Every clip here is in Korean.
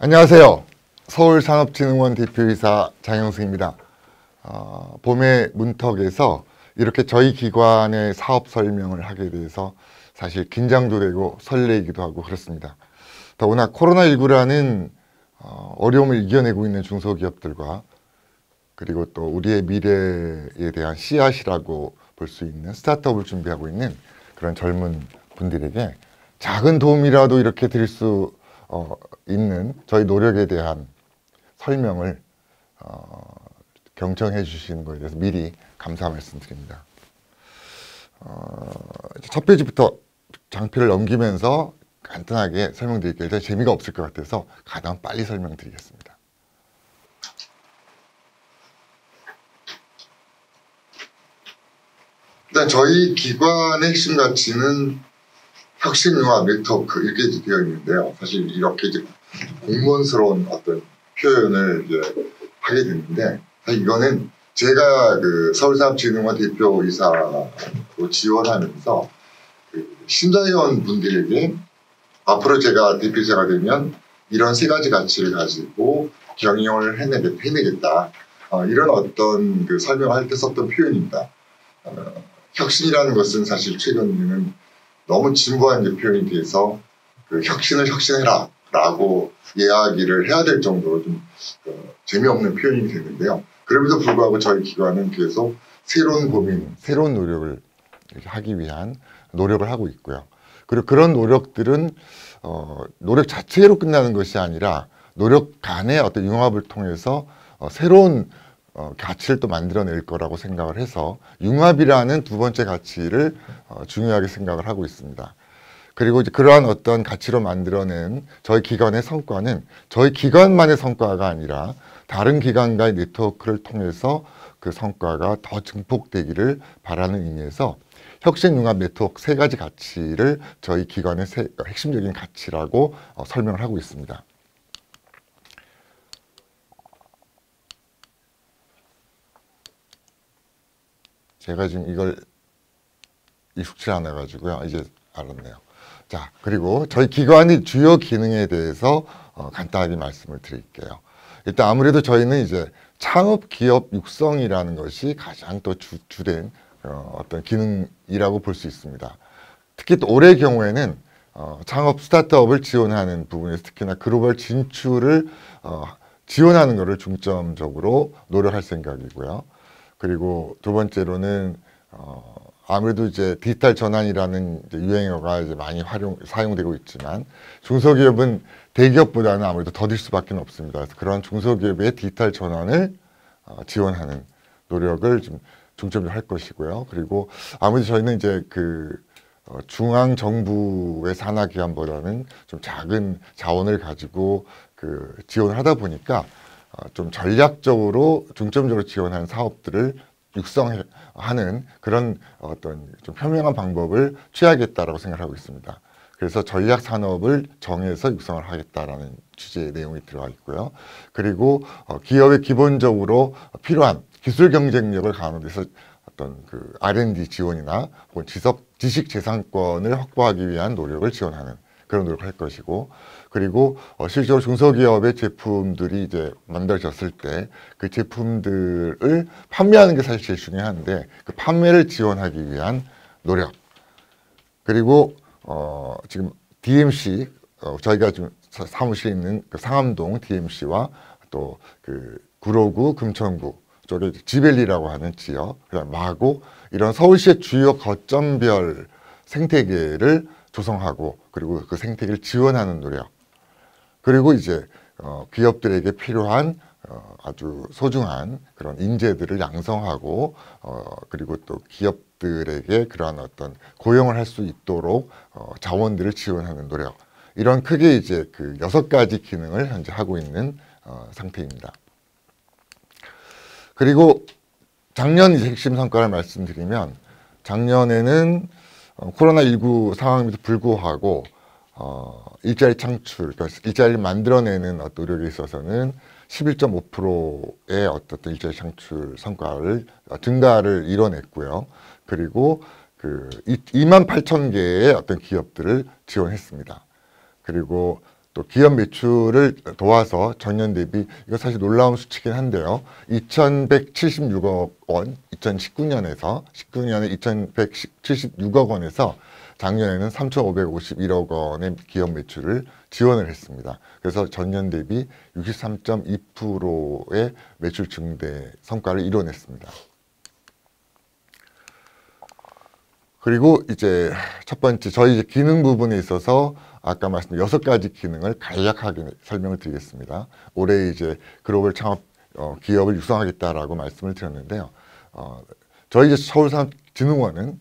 안녕하세요. 서울산업진흥원 대표이사 장영승입니다. 봄의 문턱에서 이렇게 저희 기관의 사업 설명을 하게 돼서 사실 긴장도 되고 설레이기도 하고 그렇습니다. 더구나 코로나19라는 어려움을 이겨내고 있는 중소기업들과 그리고 또 우리의 미래에 대한 씨앗이라고 볼 수 있는 스타트업을 준비하고 있는 그런 젊은 분들에게 작은 도움이라도 이렇게 드릴 수 있는 저희 노력에 대한 설명을 경청해 주시는 것에 대해서 미리 감사 말씀드립니다. 첫 페이지부터 장표를 넘기면서 간단하게 설명드릴게요. 일단 재미가 없을 것 같아서 가장 빨리 설명드리겠습니다. 일단 저희 기관의 핵심 가치는 혁신융합 네트워크 이렇게 되어 있는데요. 사실 이렇게 이제 공무원스러운 어떤 표현을 이제 하게 됐는데, 사실 이거는 제가 그 서울산업진흥원 대표이사로 지원하면서 그 심사위원 분들에게 앞으로 제가 대표이사가 되면 이런 세 가지 가치를 가지고 경영을 해내겠다. 이런 어떤 그 설명할 때 썼던 표현입니다. 혁신이라는 것은 사실 최근에는 너무 진부한 표현이 돼서 그 혁신을 혁신해라 라고 이야기를 해야 될 정도로 좀 재미없는 표현이 되는데요. 그럼에도 불구하고 저희 기관은 계속 새로운 고민, 새로운 노력을 하기 위한 노력을 하고 있고요. 그리고 그런 노력들은 노력 자체로 끝나는 것이 아니라 노력 간의 어떤 융합을 통해서 새로운 가치를 또 만들어낼 거라고 생각을 해서 융합이라는 두 번째 가치를 중요하게 생각을 하고 있습니다. 그리고 이제 그러한 어떤 가치로 만들어낸 저희 기관의 성과는 저희 기관만의 성과가 아니라 다른 기관과의 네트워크를 통해서 그 성과가 더 증폭되기를 바라는 의미에서 혁신융합 네트워크 세 가지 가치를 저희 기관의 핵심적인 가치라고 설명을 하고 있습니다. 제가 지금 이걸 익숙치 않아 가지고요. 이제 알았네요. 자, 그리고 저희 기관의 주요 기능에 대해서 간단하게 말씀을 드릴게요. 일단 아무래도 저희는 이제 창업 기업 육성이라는 것이 가장 또 주된 어떤 기능이라고 볼 수 있습니다. 특히 또 올해 경우에는 창업 스타트업을 지원하는 부분에서 특히나 글로벌 진출을 지원하는 것을 중점적으로 노력할 생각이고요. 그리고 두 번째로는 아무래도 이제 디지털 전환이라는 이제 유행어가 이제 많이 사용되고 있지만 중소기업은 대기업보다는 아무래도 더딜 수밖에 없습니다. 그래서 그런 중소기업의 디지털 전환을 지원하는 노력을 좀 중점적으로 할 것이고요. 그리고 아무래도 저희는 이제 그 중앙 정부의 산하기관보다는 좀 작은 자원을 가지고 그 지원을 하다 보니까 좀 전략적으로 중점적으로 지원하는 사업들을 육성하는 그런 어떤 좀 현명한 방법을 취하겠다라고 생각하고 있습니다. 그래서 전략 산업을 정해서 육성을 하겠다라는 취지의 내용이 들어가 있고요. 그리고 기업에 기본적으로 필요한 기술 경쟁력을 강화하는 데서 어떤 그 R&D 지원이나 혹은 지식 재산권을 확보하기 위한 노력을 지원하는 그런 노력을 할 것이고, 그리고 실제로 중소기업의 제품들이 이제 만들어졌을 때 그 제품들을 판매하는 게 사실 제일 중요한데 그 판매를 지원하기 위한 노력, 그리고 지금 DMC 저희가 지금 사무실에 있는 그 상암동 DMC와 또 그 구로구 금천구 쪽에 지벨리라고 하는 지역, 그다음 마고 이런 서울시의 주요 거점별 생태계를 조성하고 그리고 그 생태계를 지원하는 노력, 그리고 이제 기업들에게 필요한 아주 소중한 그런 인재들을 양성하고 그리고 또 기업들에게 그러한 어떤 고용을 할 수 있도록 자원들을 지원하는 노력, 이런 크게 이제 그 6가지 기능을 현재 하고 있는 상태입니다. 그리고 작년 이제 핵심 성과를 말씀드리면, 작년에는 코로나19 상황에도 불구하고 일자리 창출, 그러니까 일자리를 만들어내는 노력에 있어서는 11.5%의 어떤 일자리 창출 성과를 증가를 이뤄냈고요. 그리고 그 28,000개의 어떤 기업들을 지원했습니다. 그리고 또 기업 매출을 도와서 전년 대비 이거 사실 놀라운 수치긴 한데요. 2,176억 원 2019년에 2,176억 원에서 작년에는 3,551억 원의 기업 매출을 지원을 했습니다. 그래서 전년 대비 63.2%의 매출 증대 성과를 이뤄냈습니다. 그리고 이제 첫 번째 저희 기능 부분에 있어서 아까 말씀드린 6가지 기능을 간략하게 설명을 드리겠습니다. 올해 이제 글로벌 창업 기업을 육성하겠다라고 말씀을 드렸는데요. 저희 이제 서울산업진흥원은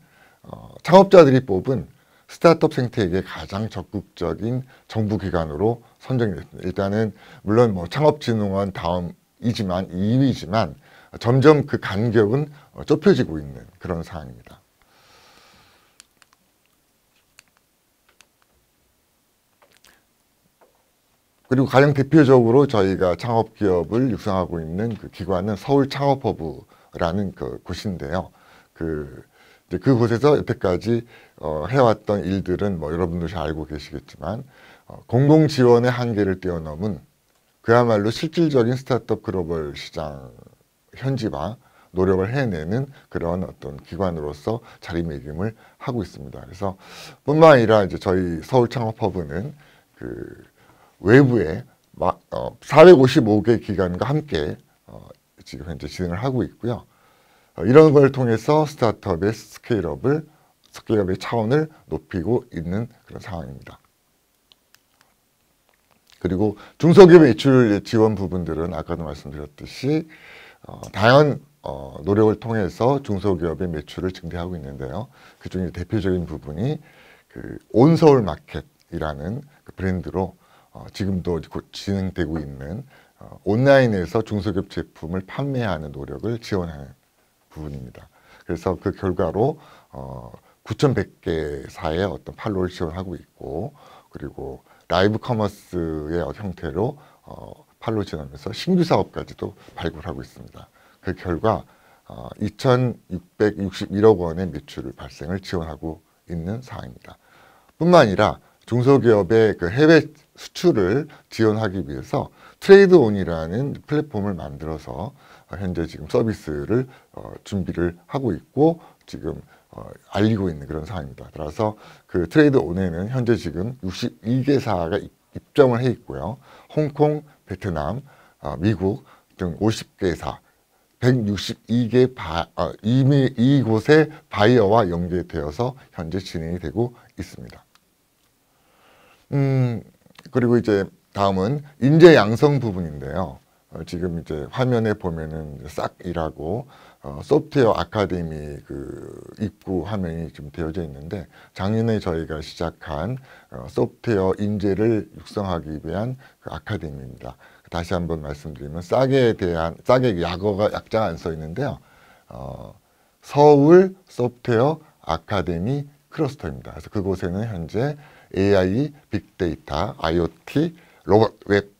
창업자들이 뽑은 스타트업 생태계에 가장 적극적인 정부기관으로 선정이 됐습니다. 일단은 물론 뭐 창업진흥원 다음이지만 2위지만 점점 그 간격은 좁혀지고 있는 그런 상황입니다. 그리고 가장 대표적으로 저희가 창업기업을 육성하고 있는 그 기관은 서울창업허브라는 그 곳인데요. 그곳에서 여태까지 해왔던 일들은 뭐 여러분도 잘 알고 계시겠지만 공공 지원의 한계를 뛰어넘은 그야말로 실질적인 스타트업 글로벌 시장 현지화 노력을 해내는 그런 어떤 기관으로서 자리매김을 하고 있습니다. 그래서 뿐만 아니라 이제 저희 서울창업허브는 그 외부에 455개 기관과 함께 지금 현재 진행을 하고 있고요. 이런 걸 통해서 스타트업의 스케일업의 차원을 높이고 있는 그런 상황입니다. 그리고 중소기업 매출 지원 부분들은 아까도 말씀드렸듯이 다양한 노력을 통해서 중소기업의 매출을 증대하고 있는데요. 그중에 대표적인 부분이 그 온서울 마켓이라는 그 브랜드로 지금도 곧 진행되고 있는 온라인에서 중소기업 제품을 판매하는 노력을 지원하는 부분입니다. 그래서 그 결과로 9,100개사의 어떤 판로를 지원하고 있고, 그리고 라이브 커머스의 형태로 판로 지원하면서 신규 사업까지도 발굴하고 있습니다. 그 결과 2,661억 원의 매출 발생을 지원하고 있는 상황입니다. 뿐만 아니라 중소기업의 그 해외 수출을 지원하기 위해서 트레이드온이라는 플랫폼을 만들어서 현재 지금 서비스를 준비를 하고 있고 지금 알리고 있는 그런 상황입니다. 따라서 그 트레이드온에는 현재 지금 62개사가 입점을 해 있고요. 홍콩, 베트남, 미국 등 50개사 162개 이미 이곳의 바이어와 연계되어서 현재 진행이 되고 있습니다. 그리고 이제 다음은 인재 양성 부분인데요. 지금 이제 화면에 보면은 싹이라고 소프트웨어 아카데미 그 입구 화면이 좀 되어져 있는데 작년에 저희가 시작한 소프트웨어 인재를 육성하기 위한 그 아카데미입니다. 다시 한번 말씀드리면 싹에 대한 싹의 약어가 약자가 안 써 있는데요. 서울 소프트웨어 아카데미 클러스터입니다. 그래서 그곳에는 현재 AI, 빅데이터, IoT, 로봇, 웹,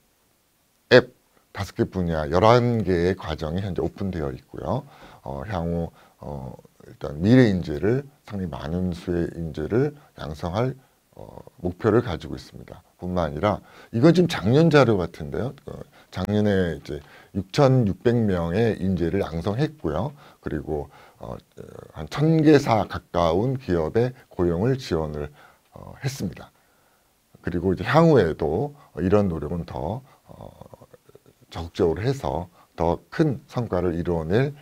앱 5개 분야 11개의 과정이 현재 오픈되어 있고요. 향후 일단 미래 인재를 상당히 많은 수의 인재를 양성할 목표를 가지고 있습니다. 뿐만 아니라 이건 지금 작년 자료 같은데요. 작년에 이제 6,600명의 인재를 양성했고요. 그리고 한 1,000개사 가까운 기업의 고용을 지원을 했습니다. 그리고 이제 향후에도 이런 노력은 더 적극적으로 해서 더 큰 성과를 이루어낼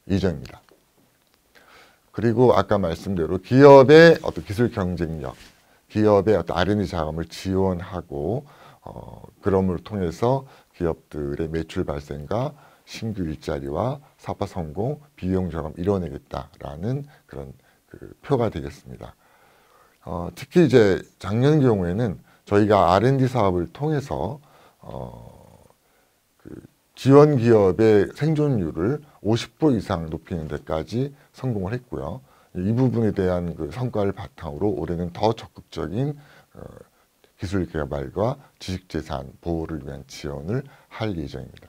예정입니다. 그리고 아까 말씀대로 기업의 어떤 기술 경쟁력, 기업의 어떤 R&D 자금을 지원하고 그럼을 통해서 기업들의 매출 발생과 신규 일자리와 사업 성공, 비용 절감 이뤄내겠다라는 그런 그 표가 되겠습니다. 특히 이제 작년 경우에는 저희가 R&D 사업을 통해서 그 지원 기업의 생존율을 50% 이상 높이는 데까지 성공을 했고요. 이 부분에 대한 그 성과를 바탕으로 올해는 더 적극적인 기술 개발과 지식재산 보호를 위한 지원을 할 예정입니다.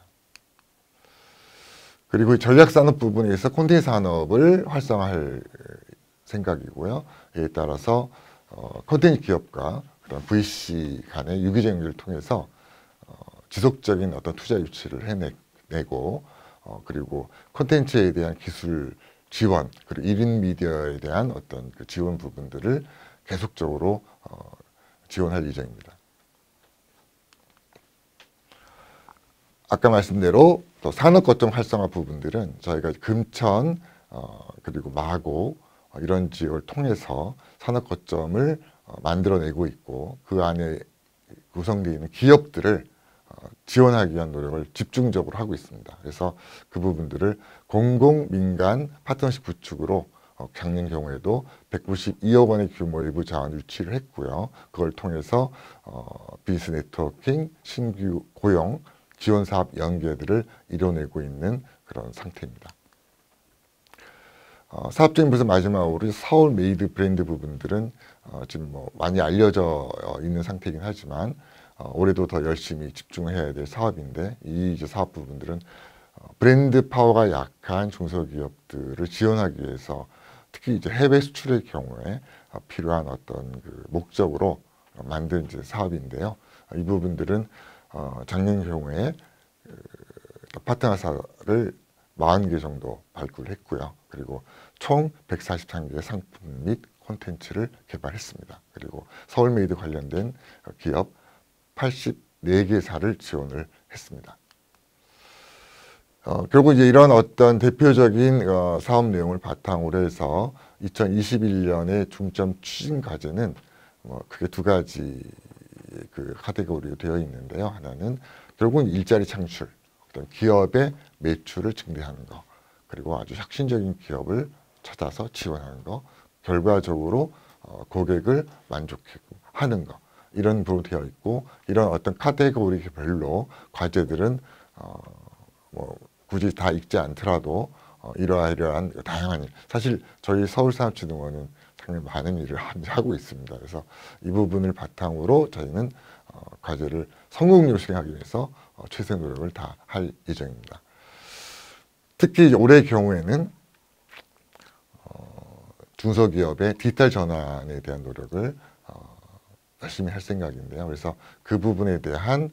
그리고 전략산업 부분에서 콘텐츠 산업을 활성화할 생각이고요. 이에 따라서 콘텐츠 기업과 그런 VC 간의 유기적인을 통해서 지속적인 어떤 투자 유치를 해내고 그리고 콘텐츠에 대한 기술 지원 그리고 1인 미디어에 대한 어떤 그 지원 부분들을 계속적으로 지원할 예정입니다. 아까 말씀대로 또 산업 거점 활성화 부분들은 저희가 금천 그리고 마고 이런 지역을 통해서 산업 거점을 만들어내고 있고 그 안에 구성되어 있는 기업들을 지원하기 위한 노력을 집중적으로 하고 있습니다. 그래서 그 부분들을 공공 민간 파트너십 구축으로 작년 경우에도 192억 원의 규모 일부 자원 유치를 했고요. 그걸 통해서 비즈니스 네트워킹, 신규 고용, 지원 사업 연계들을 이뤄내고 있는 그런 상태입니다. 사업적인 부분 마지막으로 서울 메이드 브랜드 부분들은 지금 뭐 많이 알려져 있는 상태이긴 하지만 올해도 더 열심히 집중해야 될 사업인데 이 이제 사업 부분들은 브랜드 파워가 약한 중소기업들을 지원하기 위해서 특히 이제 해외 수출의 경우에 필요한 어떤 그 목적으로 만든 이제 사업인데요. 이 부분들은 작년 경우에 파트너사를 40개 정도 발굴을 했고요. 그리고 총 143개의 상품 및 콘텐츠를 개발했습니다. 그리고 서울메이드 관련된 기업 84개사를 지원을 했습니다. 결국 이제 이런 어떤 대표적인 사업 내용을 바탕으로 해서 2021년의 중점 추진 과제는 크게 두 가지 그 카테고리로 되어 있는데요. 하나는 결국은 일자리 창출, 어떤 기업의 매출을 증대하는 거, 그리고 아주 혁신적인 기업을 찾아서 지원하는 거, 결과적으로 고객을 만족하는 거, 이런 부분이 되어 있고 이런 어떤 카테고리별로 과제들은 뭐 굳이 다 읽지 않더라도 이러한 다양한 일, 사실 저희 서울산업진흥원은 상당히 많은 일을 하고 있습니다. 그래서 이 부분을 바탕으로 저희는 과제를 성공적으로 수행하기 위해서 최선의 노력을 다 할 예정입니다. 특히 올해 경우에는 중소기업의 디지털 전환에 대한 노력을 열심히 할 생각인데요. 그래서 그 부분에 대한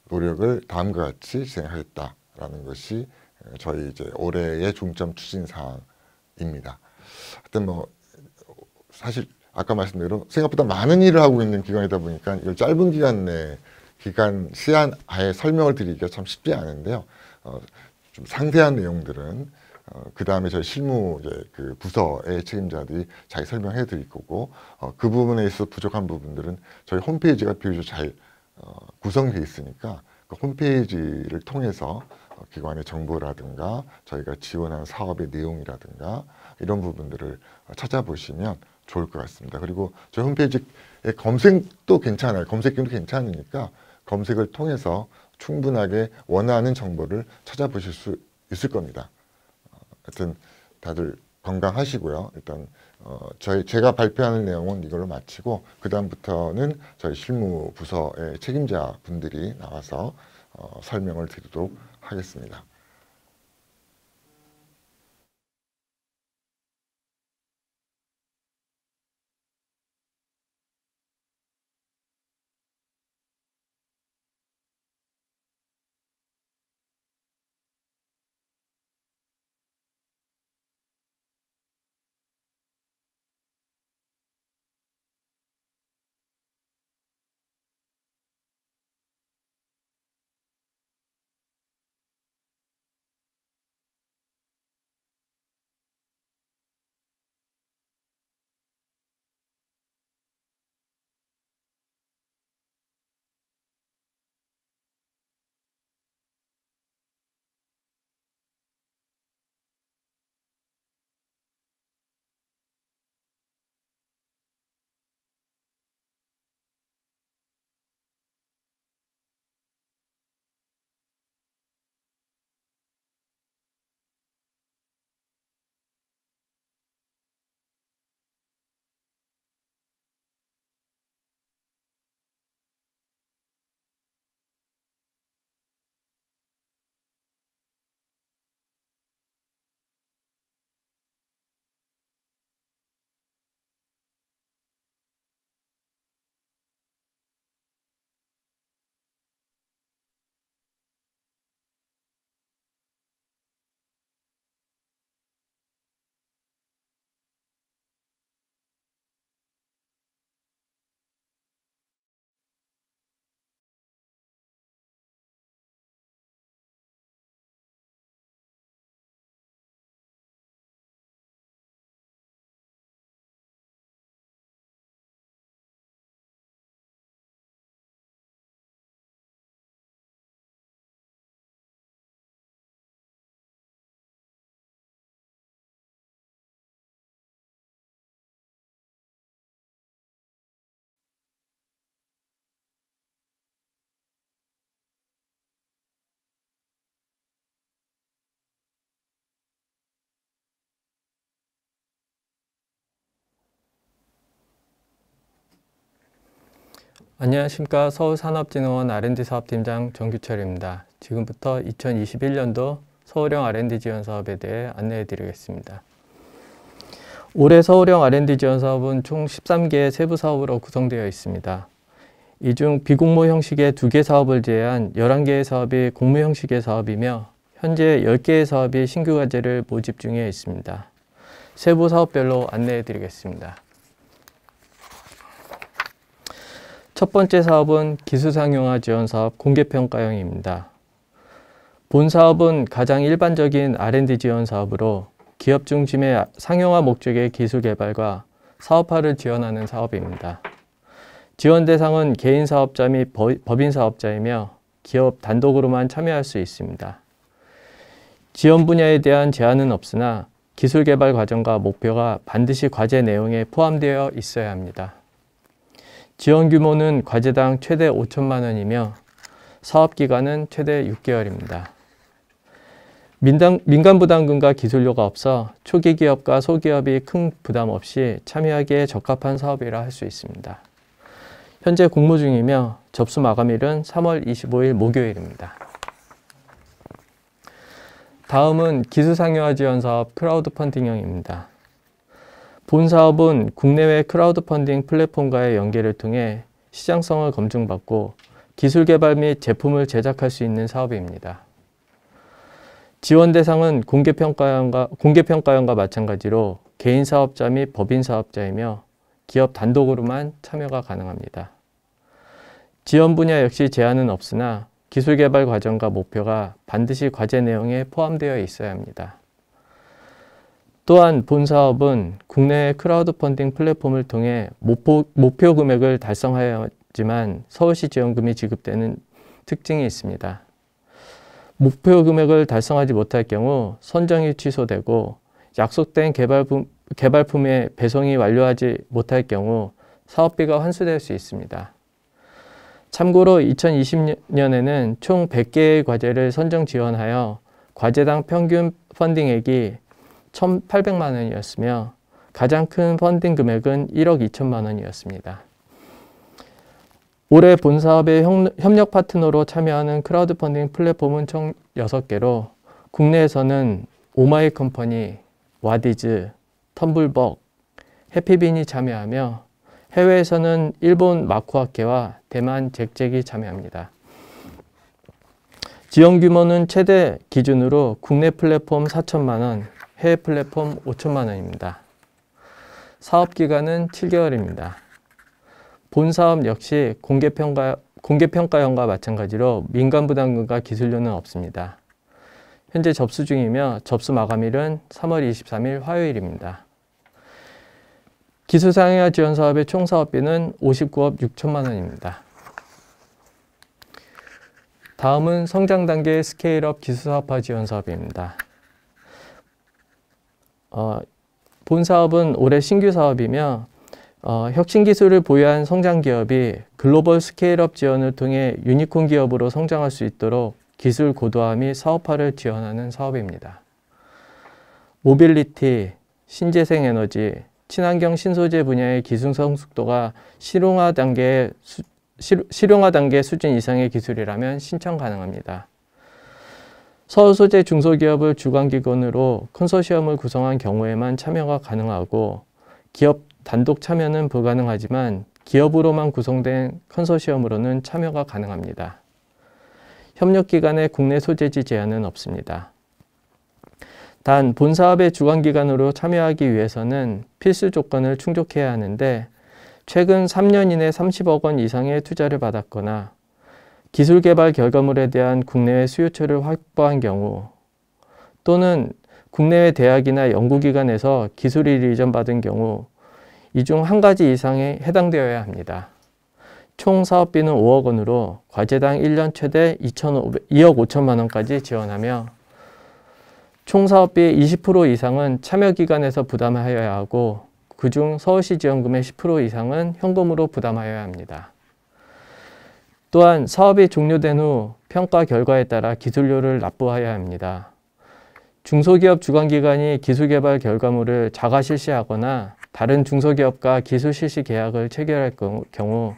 노력을 다음과 같이 진행하겠다라는 것이 저희 이제 올해의 중점 추진 사항입니다. 하여튼 뭐 사실 아까 말씀대로 생각보다 많은 일을 하고 있는 기관이다 보니까 이걸 짧은 기간 내 기간 시한 아예 설명을 드리기가 참 쉽지 않은데요. 좀 상세한 내용들은 그 다음에 저희 실무 이제 그 부서의 책임자들이 잘 설명해 드릴 거고 그 부분에 있어 부족한 부분들은 저희 홈페이지가 비교적 잘 구성되어 있으니까 그 홈페이지를 통해서 기관의 정보라든가 저희가 지원하는 사업의 내용이라든가 이런 부분들을 찾아보시면 좋을 것 같습니다. 그리고 저희 홈페이지의 검색도 괜찮아요. 검색 기능도 괜찮으니까 검색을 통해서 충분하게 원하는 정보를 찾아보실 수 있을 겁니다. 하여튼 다들 건강하시고요. 일단 제가 발표하는 내용은 이걸로 마치고 그 다음부터는 저희 실무 부서의 책임자 분들이 나와서 설명을 드리도록 하겠습니다. 안녕하십니까. 서울산업진흥원 R&D 사업팀장 정규철입니다. 지금부터 2021년도 서울형 R&D 지원 사업에 대해 안내해 드리겠습니다. 올해 서울형 R&D 지원 사업은 총 13개의 세부 사업으로 구성되어 있습니다. 이 중 비공모 형식의 2개 사업을 제외한 11개의 사업이 공모 형식의 사업이며 현재 10개의 사업이 신규 과제를 모집 중에 있습니다. 세부 사업별로 안내해 드리겠습니다. 첫 번째 사업은 기술상용화 지원 사업 공개평가형입니다. 본 사업은 가장 일반적인 R&D 지원 사업으로 기업 중심의 상용화 목적의 기술 개발과 사업화를 지원하는 사업입니다. 지원 대상은 개인 사업자 및 법인 사업자이며 기업 단독으로만 참여할 수 있습니다. 지원 분야에 대한 제한은 없으나 기술 개발 과정과 목표가 반드시 과제 내용에 포함되어 있어야 합니다. 지원 규모는 과제당 최대 5천만 원이며 사업기간은 최대 6개월입니다. 민간부담금과 기술료가 없어 초기 기업과 소기업이 큰 부담 없이 참여하기에 적합한 사업이라 할 수 있습니다. 현재 공모 중이며 접수 마감일은 3월 25일 목요일입니다. 다음은 기술상용화 지원 사업 크라우드 펀딩형입니다. 본 사업은 국내외 크라우드 펀딩 플랫폼과의 연계를 통해 시장성을 검증받고 기술 개발 및 제품을 제작할 수 있는 사업입니다. 지원 대상은 공개평가형과 마찬가지로 개인 사업자 및 법인 사업자이며 기업 단독으로만 참여가 가능합니다. 지원 분야 역시 제한은 없으나 기술 개발 과정과 목표가 반드시 과제 내용에 포함되어 있어야 합니다. 또한 본 사업은 국내의 크라우드 펀딩 플랫폼을 통해 목표 금액을 달성하여야지만 서울시 지원금이 지급되는 특징이 있습니다. 목표 금액을 달성하지 못할 경우 선정이 취소되고 약속된 개발품의 배송이 완료하지 못할 경우 사업비가 환수될 수 있습니다. 참고로 2020년에는 총 100개의 과제를 선정 지원하여 과제당 평균 펀딩액이 1,800만 원이었으며 가장 큰 펀딩 금액은 1억 2천만 원이었습니다. 올해 본 사업의 협력 파트너로 참여하는 크라우드 펀딩 플랫폼은 총 6개로 국내에서는 오마이컴퍼니, 와디즈, 텀블벅, 해피빈이 참여하며 해외에서는 일본 마쿠아케와 대만 잭잭이 참여합니다. 지원 규모는 최대 기준으로 국내 플랫폼 4천만 원, 해외 플랫폼 5천만 원입니다. 사업 기간은 7개월입니다. 본 사업 역시 공개평가형과 마찬가지로 민간부담금과 기술료는 없습니다. 현재 접수 중이며 접수 마감일은 3월 23일 화요일입니다. 기술상용화 지원 사업의 총 사업비는 59억 6천만 원입니다. 다음은 성장 단계 스케일업 기술사업화 지원 사업입니다. 본 사업은 올해 신규 사업이며 혁신 기술을 보유한 성장 기업이 글로벌 스케일업 지원을 통해 유니콘 기업으로 성장할 수 있도록 기술 고도화 및 사업화를 지원하는 사업입니다. 모빌리티, 신재생 에너지, 친환경 신소재 분야의 기술 성숙도가 실용화 단계 수준 이상의 기술이라면 신청 가능합니다. 서울 소재 중소기업을 주관기관으로 컨소시엄을 구성한 경우에만 참여가 가능하고 기업 단독 참여는 불가능하지만 기업으로만 구성된 컨소시엄으로는 참여가 가능합니다. 협력기관의 국내 소재지 제한은 없습니다. 단 본 사업의 주관기관으로 참여하기 위해서는 필수 조건을 충족해야 하는데 최근 3년 이내 30억 원 이상의 투자를 받았거나 기술 개발 결과물에 대한 국내외 수요처를 확보한 경우 또는 국내외 대학이나 연구기관에서 기술을 이전받은 경우 이 중 한 가지 이상에 해당되어야 합니다. 총 사업비는 5억 원으로 과제당 1년 최대 2억 5천만 원까지 지원하며 총 사업비의 20% 이상은 참여기관에서 부담하여야 하고 그중 서울시 지원금의 10% 이상은 현금으로 부담하여야 합니다. 또한 사업이 종료된 후 평가 결과에 따라 기술료를 납부하여야 합니다. 중소기업 주관기관이 기술개발 결과물을 자가 실시하거나 다른 중소기업과 기술 실시 계약을 체결할 경우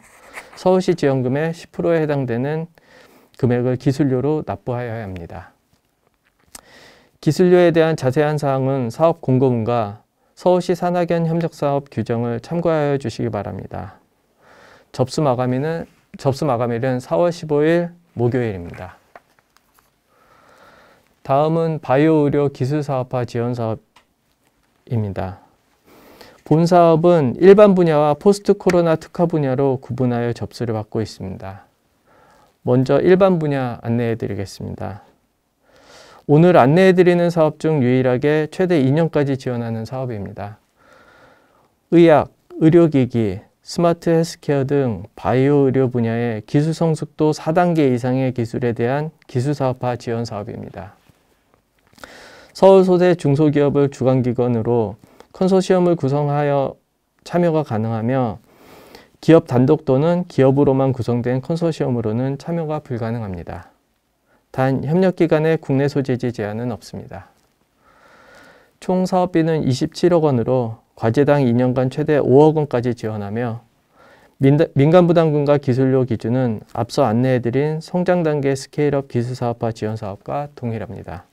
서울시 지원금의 10%에 해당되는 금액을 기술료로 납부하여야 합니다. 기술료에 대한 자세한 사항은 사업 공고문과 서울시 산학연 협력사업 규정을 참고하여 주시기 바랍니다. 접수 마감일은 4월 15일 목요일입니다. 다음은 바이오의료 기술사업화 지원사업입니다. 본 사업은 일반 분야와 포스트 코로나 특화 분야로 구분하여 접수를 받고 있습니다. 먼저 일반 분야 안내해 드리겠습니다. 오늘 안내해 드리는 사업 중 유일하게 최대 2년까지 지원하는 사업입니다. 의학, 의료기기, 스마트 헬스케어 등 바이오 의료 분야의 기술 성숙도 4단계 이상의 기술에 대한 기술사업화 지원 사업입니다. 서울 소재 중소기업을 주관기관으로 컨소시엄을 구성하여 참여가 가능하며 기업 단독 또는 기업으로만 구성된 컨소시엄으로는 참여가 불가능합니다. 단 협력기관의 국내 소재지 제한은 없습니다. 총 사업비는 27억 원으로 과제당 2년간 최대 5억 원까지 지원하며 민간부담금과 기술료 기준은 앞서 안내해드린 성장단계 스케일업 기술사업화 지원사업과 동일합니다.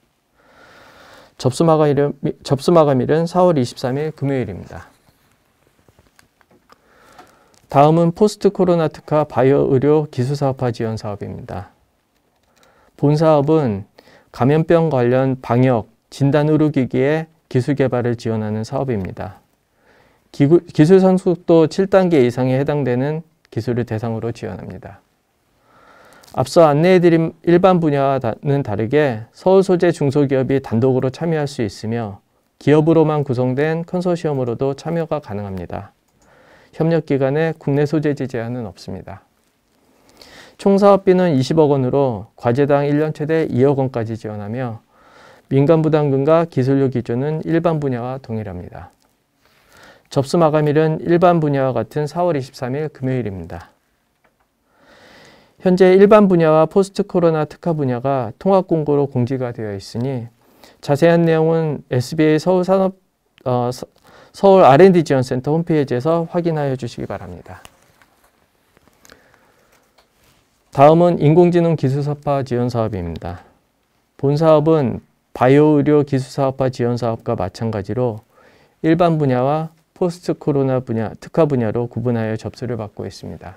접수 마감일은 4월 23일 금요일입니다. 다음은 포스트 코로나 특화 바이오 의료 기술사업화 지원 사업입니다. 본 사업은 감염병 관련 방역, 진단 의료기기의 기술 개발을 지원하는 사업입니다. 기술 성숙도 7단계 이상에 해당되는 기술을 대상으로 지원합니다. 앞서 안내해드린 일반 분야와는 다르게 서울 소재 중소기업이 단독으로 참여할 수 있으며 기업으로만 구성된 컨소시엄으로도 참여가 가능합니다. 협력기관의 국내 소재지 제한은 없습니다. 총 사업비는 20억 원으로 과제당 1년 최대 2억 원까지 지원하며 민간부담금과 기술료 기준은 일반 분야와 동일합니다. 접수 마감일은 일반 분야와 같은 4월 23일 금요일입니다. 현재 일반 분야와 포스트 코로나 특화 분야가 통합 공고로 공지가 되어 있으니 자세한 내용은 SBA 서울 R&D 지원센터 홈페이지에서 확인하여 주시기 바랍니다. 다음은 인공지능 기술사업화 지원 사업입니다. 본 사업은 바이오 의료 기술사업화 지원 사업과 마찬가지로 일반 분야와 포스트 코로나 분야, 특화 분야로 구분하여 접수를 받고 있습니다.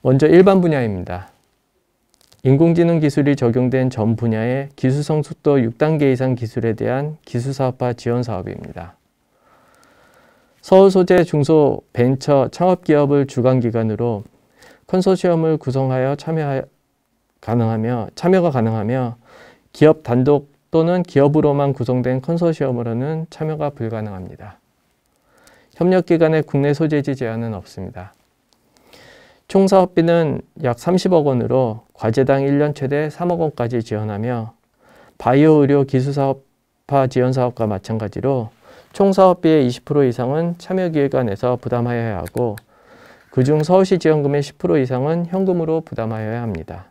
먼저 일반 분야입니다. 인공지능 기술이 적용된 전 분야의 기술 성숙도 6단계 이상 기술에 대한 기술사업화 지원 사업입니다. 서울 소재 중소 벤처 창업기업을 주관기관으로 컨소시엄을 구성하여 참여가 가능하며 기업 단독 또는 기업으로만 구성된 컨소시엄으로는 참여가 불가능합니다. 협력기관의 국내 소재지 제한은 없습니다. 총 사업비는 약 30억 원으로 과제당 1년 최대 3억 원까지 지원하며 바이오 의료 기술사업화 지원사업과 마찬가지로 총 사업비의 20% 이상은 참여기관에서 부담하여야 하고 그중 서울시 지원금의 10% 이상은 현금으로 부담하여야 합니다.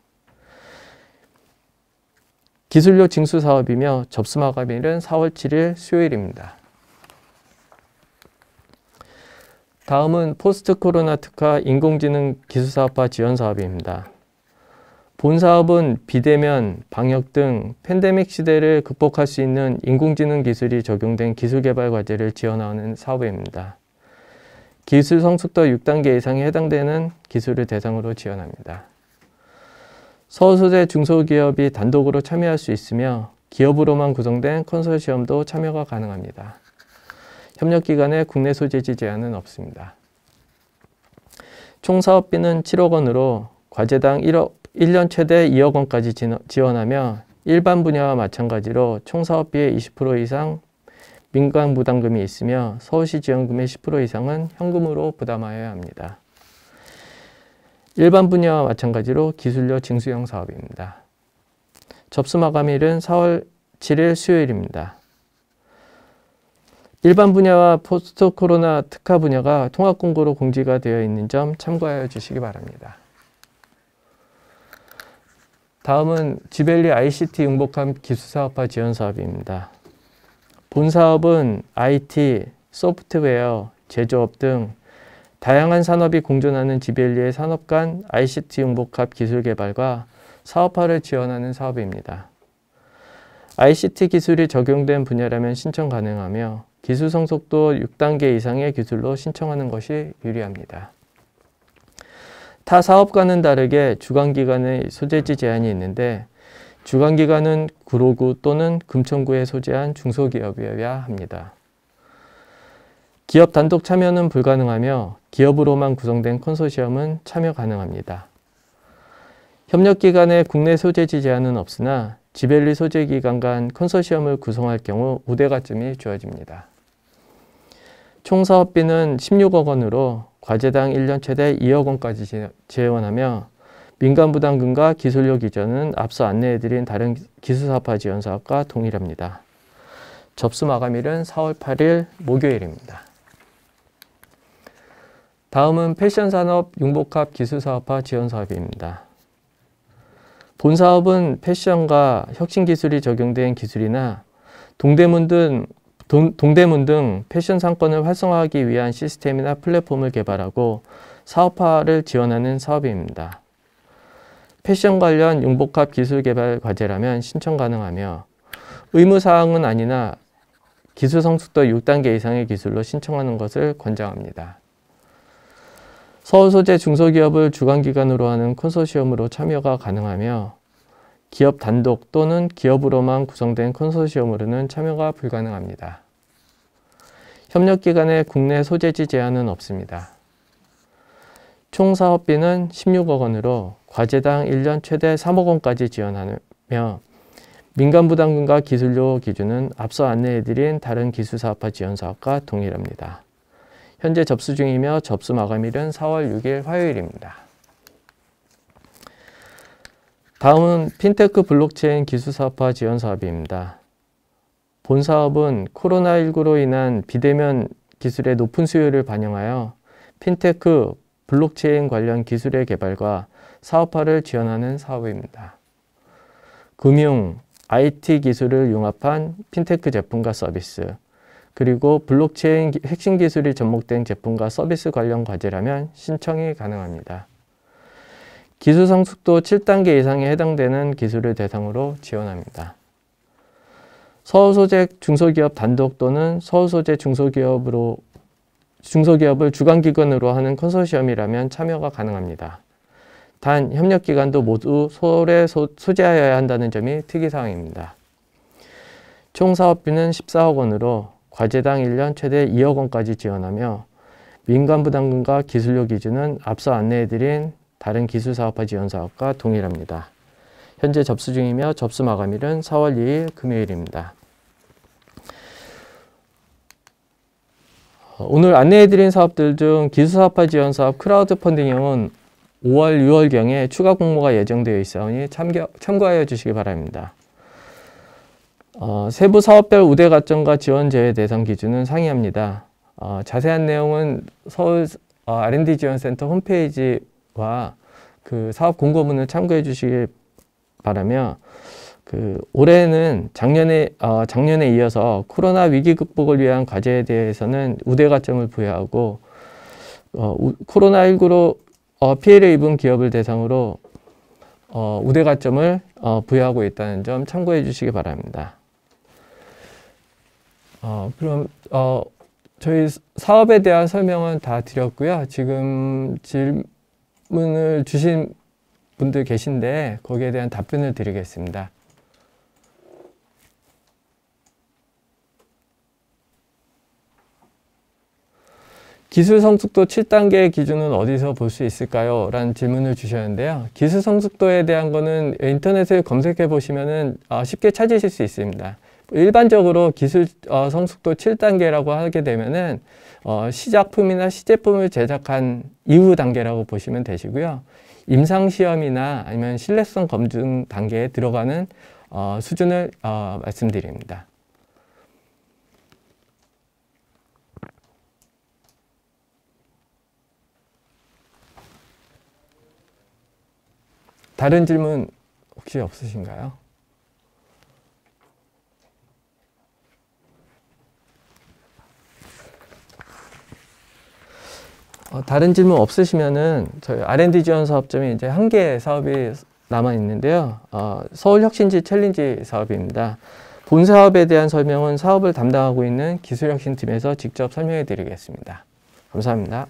기술료 징수 사업이며 접수 마감일은 4월 7일 수요일입니다. 다음은 포스트 코로나 특화 인공지능 기술사업화 지원 사업입니다. 본 사업은 비대면, 방역 등 팬데믹 시대를 극복할 수 있는 인공지능 기술이 적용된 기술 개발 과제를 지원하는 사업입니다. 기술 성숙도 6단계 이상에 해당되는 기술을 대상으로 지원합니다. 서울 소재 중소기업이 단독으로 참여할 수 있으며 기업으로만 구성된 컨소시엄도 참여가 가능합니다. 협력기관의 국내 소재지 제한은 없습니다. 총 사업비는 7억 원으로 과제당 1년 최대 2억 원까지 지원하며 일반 분야와 마찬가지로 총 사업비의 20% 이상 민간 부담금이 있으며 서울시 지원금의 10% 이상은 현금으로 부담하여야 합니다. 일반 분야와 마찬가지로 기술료 징수형 사업입니다. 접수 마감일은 4월 7일 수요일입니다. 일반 분야와 포스트 코로나 특화 분야가 통합 공고로 공지가 되어 있는 점 참고하여 주시기 바랍니다. 다음은 지벨리 ICT 융복합 기술사업화 지원 사업입니다. 본 사업은 IT, 소프트웨어, 제조업 등 다양한 산업이 공존하는 지벨리의 산업 간 ICT 융복합 기술 개발과 사업화를 지원하는 사업입니다. ICT 기술이 적용된 분야라면 신청 가능하며 기술 성숙도 6단계 이상의 기술로 신청하는 것이 유리합니다. 타 사업과는 다르게 주관기관의 소재지 제한이 있는데 주관기관은 구로구 또는 금천구에 소재한 중소기업이어야 합니다. 기업 단독 참여는 불가능하며 기업으로만 구성된 컨소시엄은 참여 가능합니다. 협력기관의 국내 소재지 제한은 없으나 지벨리 소재기관 간 컨소시엄을 구성할 경우 우대가점이 주어집니다. 총 사업비는 16억 원으로 과제당 1년 최대 2억 원까지 지원하며 민간부담금과 기술료 기준은 앞서 안내해드린 다른 기술사업화 지원사업과 동일합니다. 접수 마감일은 4월 8일 목요일입니다. 다음은 패션산업 융복합 기술사업화 지원사업입니다. 본 사업은 패션과 혁신기술이 적용된 기술이나 동대문 등 패션 상권을 활성화하기 위한 시스템이나 플랫폼을 개발하고 사업화를 지원하는 사업입니다. 패션 관련 융복합 기술 개발 과제라면 신청 가능하며 의무사항은 아니나 기술 성숙도 6단계 이상의 기술로 신청하는 것을 권장합니다. 서울 소재 중소기업을 주관기관으로 하는 컨소시엄으로 참여가 가능하며 기업 단독 또는 기업으로만 구성된 컨소시엄으로는 참여가 불가능합니다. 협력기관의 국내 소재지 제한은 없습니다. 총 사업비는 16억 원으로 과제당 1년 최대 3억 원까지 지원하며 민간부담금과 기술료 기준은 앞서 안내해드린 다른 기술사업화 지원사업과 동일합니다. 현재 접수 중이며 접수 마감일은 4월 6일 화요일입니다. 다음은 핀테크 블록체인 기술사업화 지원사업입니다. 본 사업은 코로나19로 인한 비대면 기술의 높은 수요를 반영하여 핀테크 블록체인 관련 기술의 개발과 사업화를 지원하는 사업입니다. 금융, IT 기술을 융합한 핀테크 제품과 서비스, 그리고 블록체인 핵심 기술이 접목된 제품과 서비스 관련 과제라면 신청이 가능합니다. 기술 성숙도 7단계 이상에 해당되는 기술을 대상으로 지원합니다. 서울소재 중소기업 단독 또는 서울소재 중소기업을 주관기관으로 하는 컨소시엄이라면 참여가 가능합니다. 단 협력기관도 모두 서울에 소재하여야 한다는 점이 특이사항입니다. 총 사업비는 14억 원으로 과제당 1년 최대 2억 원까지 지원하며 민간부담금과 기술료 기준은 앞서 안내해드린 다른 기술사업화 지원사업과 동일합니다. 현재 접수 중이며 접수 마감일은 4월 2일 금요일입니다. 오늘 안내해드린 사업들 중 기술사업화 지원사업 크라우드 펀딩형은 5월, 6월경에 추가 공모가 예정되어 있으니 참고하여 주시기 바랍니다. 세부 사업별 우대 가점과 지원 제외 대상 기준은 상이합니다. 자세한 내용은 서울 R&D 지원센터 홈페이지와 그 사업 공고문을 참고해 주시기 바라며 올해는 작년에 이어서 코로나 위기 극복을 위한 과제에 대해서는 우대 가점을 부여하고 코로나19로 피해를 입은 기업을 대상으로 우대 가점을 부여하고 있다는 점 참고해 주시기 바랍니다. 그럼 저희 사업에 대한 설명은 다 드렸고요. 지금 질문을 주신 분들 계신데 거기에 대한 답변을 드리겠습니다. 기술 성숙도 7단계 기준은 어디서 볼 수 있을까요? 라는 질문을 주셨는데요. 기술 성숙도에 대한 거는 인터넷에 검색해 보시면은 쉽게 찾으실 수 있습니다. 일반적으로 기술 성숙도 7단계라고 하게 되면은 시작품이나 시제품을 제작한 이후 단계라고 보시면 되시고요. 임상시험이나 아니면 신뢰성 검증 단계에 들어가는 수준을 말씀드립니다. 다른 질문 혹시 없으신가요? 다른 질문 없으시면은 저희 R&D 지원 사업점이 이제 한 개 사업이 남아 있는데요. 서울 혁신지 챌린지 사업입니다. 본 사업에 대한 설명은 사업을 담당하고 있는 기술혁신팀에서 직접 설명해 드리겠습니다. 감사합니다.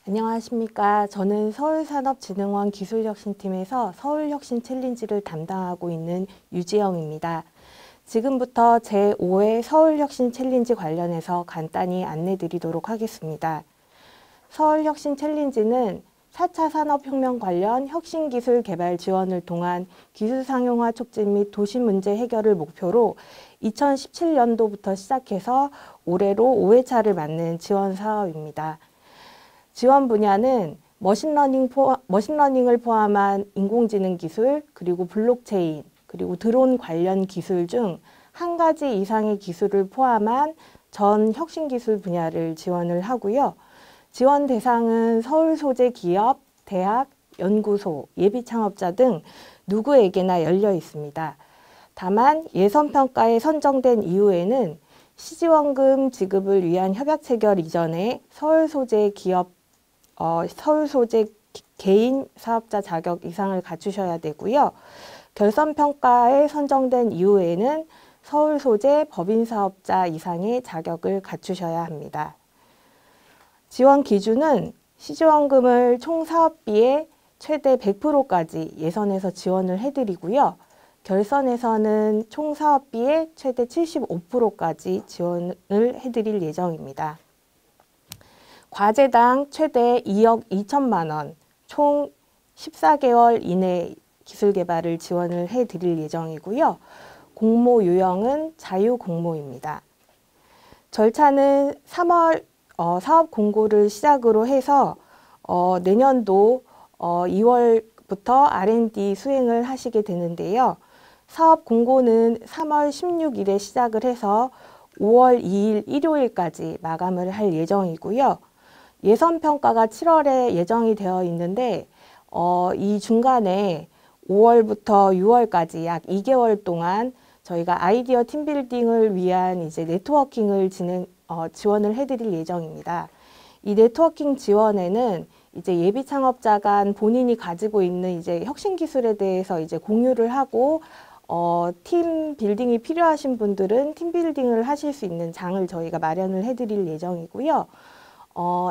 안녕하십니까. 저는 서울산업진흥원 기술혁신팀에서 서울혁신 챌린지를 담당하고 있는 유지영입니다. 지금부터 제5회 서울혁신 챌린지 관련해서 간단히 안내 드리도록 하겠습니다. 서울혁신 챌린지는 4차 산업혁명 관련 혁신기술 개발 지원을 통한 기술상용화 촉진 및 도시문제 해결을 목표로 2017년도부터 시작해서 올해로 5회차를 맞는 지원 사업입니다. 지원 분야는 머신러닝을 포함한 인공지능 기술, 그리고 블록체인, 그리고 드론 관련 기술 중 한 가지 이상의 기술을 포함한 전 혁신기술 분야를 지원을 하고요. 지원 대상은 서울 소재 기업, 대학, 연구소, 예비창업자 등 누구에게나 열려 있습니다. 다만 예선평가에 선정된 이후에는 시지원금 지급을 위한 협약 체결 이전에 서울 소재 개인 사업자 자격 이상을 갖추셔야 되고요. 결선평가에 선정된 이후에는 서울 소재 법인 사업자 이상의 자격을 갖추셔야 합니다. 지원 기준은 시지원금을 총 사업비의 최대 100%까지 예선에서 지원을 해드리고요. 결선에서는 총 사업비의 최대 75%까지 지원을 해드릴 예정입니다. 과제당 최대 2억 2천만 원, 총 14개월 이내 기술개발을 지원을 해드릴 예정이고요. 공모 유형은 자유공모입니다. 절차는 3월 사업 공고를 시작으로 해서 내년도 2월부터 R&D 수행을 하시게 되는데요. 사업 공고는 3월 16일에 시작을 해서 5월 2일 일요일까지 마감을 할 예정이고요. 예선평가가 7월에 예정이 되어 있는데 이 중간에 5월부터 6월까지 약 2개월 동안 저희가 아이디어 팀빌딩을 위한 이제 네트워킹을 지원을 해드릴 예정입니다. 이 네트워킹 지원에는 이제 예비 창업자 간 본인이 가지고 있는 이제 혁신 기술에 대해서 이제 공유를 하고 팀 빌딩이 필요하신 분들은 팀 빌딩을 하실 수 있는 장을 저희가 마련을 해드릴 예정이고요.